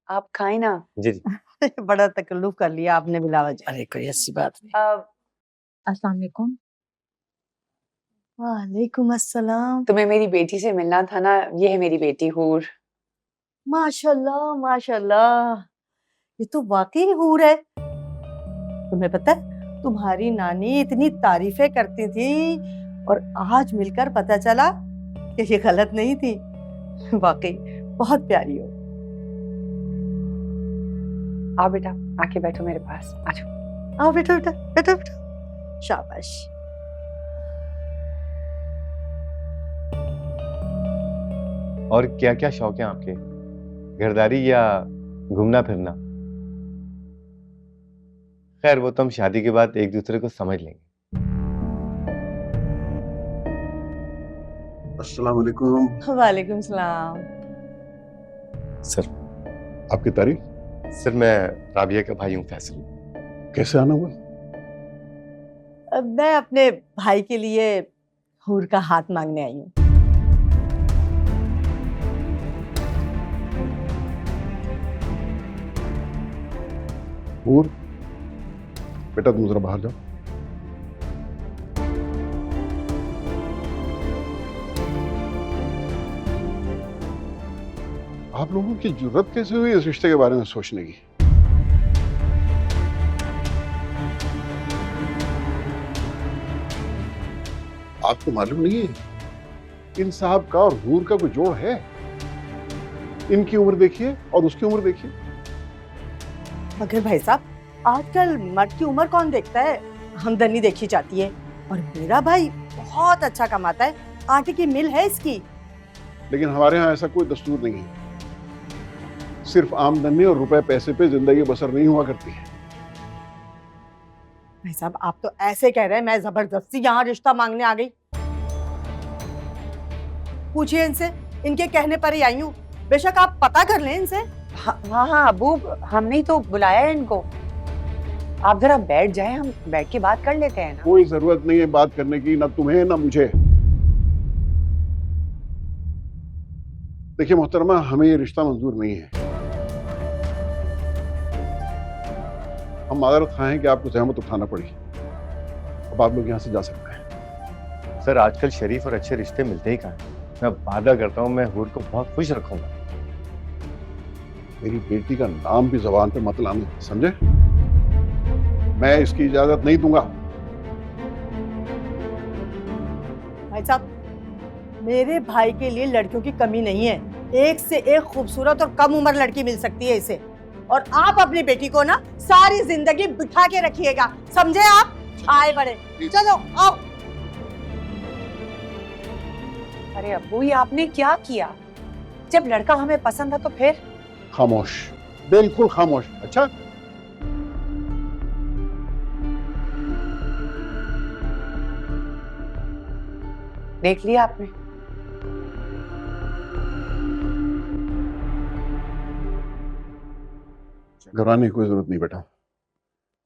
आप खाए ना। जी जी। बड़ा तकल्लुफ कर लिया आपने बिला वजह। अरे कोई ऐसी बात नहीं। अस्सलाम वालेकुम। वालेकुम अस्सलाम। तुम्हें मेरी बेटी से मिलना था ना, ये है मेरी बेटी हूर। माशाल्लाह माशाल्लाह, ये तो वाकई हूर है। तुम्हें पता है तुम्हारी नानी इतनी तारीफें करती थी और आज मिलकर पता चला कि ये गलत नहीं थी। वाकई बहुत प्यारी हो। आओ बेटा, आके बैठो मेरे पास, आ जाओ। आओ बेटा बेटा बेटा बेटा, शाबाश। और क्या क्या शौक है आपके? घरदारी या घूमना फिरना? खैर वो तो हम शादी के बाद एक दूसरे को समझ लेंगे। अस्सलाम वालेकुम। वालेकुम सलाम। सर आपकी तारीफ? सर मैं राबिया का भाई हूँ फैसल। कैसे आना हुआ? मैं अपने भाई के लिए हूर का हाथ मांगने आई हूँ। हूर, बेटा तुम जरा बाहर जाओ। आप लोगों की जुर्रत कैसे हुई इस रिश्ते के बारे में सोचने की? आपको मालूम नहीं है इन साहब का और हूर का कोई जोड़ है? इनकी उम्र देखिए और उसकी उम्र देखिए। मगर भाई साहब, आजकल मर्द की उम्र कौन देखता है, आमदनी देखी जाती है। और मेरा भाई बहुत अच्छा कमाता है, आटे की मिल है इसकी। लेकिन हमारे यहाँ ऐसा कोई दस्तूर नहीं है। सिर्फ आमदनी और रुपए पैसे पे जिंदगी बसर नहीं हुआ करती है। भाई साहब, आप तो ऐसे कह रहे हैं मैं जबरदस्ती यहाँ रिश्ता मांगने आ गई। पूछिए इनसे, इनके कहने पर ही आई हूँ। बेशक आप पता कर लें इनसे। हाँ हाँ अबू, हमने ही तो बुलाया है इनको। आप जरा बैठ जाएं, हम बैठ के बात कर लेते हैं ना। कोई जरूरत नहीं है बात करने की, ना तुम्हें ना मुझे। देखिए मोहतरमा, हमें ये रिश्ता मंजूर नहीं है। हम माजरत खां हैं कि आपको जहमत उठाना पड़ी। अब आप लोग यहाँ से जा सकते हैं। सर आजकल शरीफ और अच्छे रिश्ते मिलते ही कहाँ हैं। मैं वादा करता हूँ मैं हूर को बहुत खुश रखूंगा। मेरी बेटी का नाम भी जबान पे मत लाना, समझे? मैं इसकी इजाजत नहीं दूंगा। भाई साहब, मेरे भाई के लिए लड़कियों की कमी नहीं है। एक से एक खूबसूरत और कम उम्र लड़की मिल सकती है इसे। और आप अपनी बेटी को ना सारी जिंदगी बिठा के रखिएगा, समझे आप? आए बड़े, चलो आओ। अरे अब्बू, ये आपने क्या किया? जब लड़का हमें पसंद था तो फिर? खामोश, बिल्कुल खामोश। अच्छा, देख लिया आपने? घबराने की कोई जरूरत नहीं बेटा,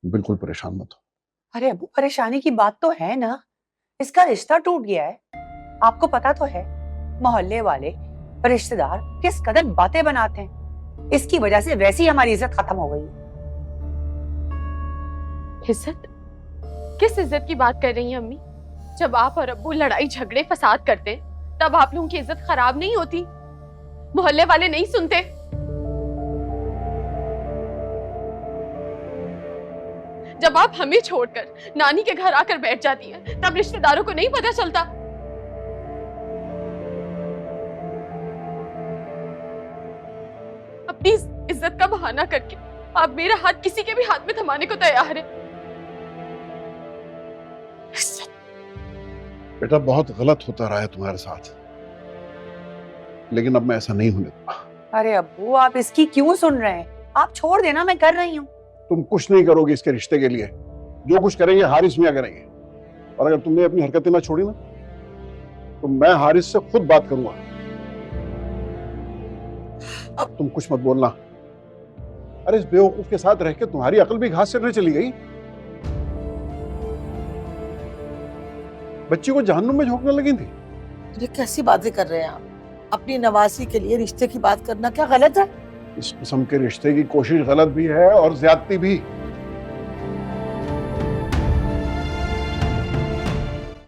बिल्कुल परेशान मत हो। अरे अब्बू, परेशानी की बात तो है ना, इसका रिश्ता टूट गया है। आपको पता तो है मोहल्ले वाले रिश्तेदार किस कदर बातें बनाते हैं। इसकी वजह से वैसी हमारी इज्जत खत्म हो गई। इज्जत? किस इज्जत की बात कर रही हैं अम्मी? जब आप और अब्बू लड़ाई झगड़े फसाद करते तब आप लोगों की इज्जत खराब नहीं होती? मोहल्ले वाले नहीं सुनते? जब आप हमें छोड़कर नानी के घर आकर बैठ जाती हैं तब रिश्तेदारों को नहीं पता चलता? अपनी इज्जत का बहाना करके आप मेरा हाथ किसी के भी हाथ में थमाने को तैयार है। बेटा बहुत गलत होता रहा है तुम्हारे साथ, लेकिन अब मैं ऐसा नहीं होने दूंगा। अरे अब्बू, आप इसकी क्यों सुन रहे हैं? आप छोड़ देना, मैं कर रही हूँ। तुम कुछ नहीं करोगे इसके रिश्ते के लिए। जो कुछ करेंगे हारिस मियां करेंगे। और अगर तुमने अपनी हरकतें ना छोड़ी ना, तो मैं हारिस से खुद बात करूंगा। अब तुम कुछ मत बोलना। अरे इस बेवकूफ के साथ रह के तुम्हारी अकल भी घास चरने चली गई। बच्ची को जहन्नुम में झोंकने लगी थी। अरे कैसी बातें कर रहे हैं आप? अपनी नवासी के लिए रिश्ते की बात करना क्या गलत है? इस किस्म के रिश्ते की कोशिश गलत भी है और ज्यादती भी।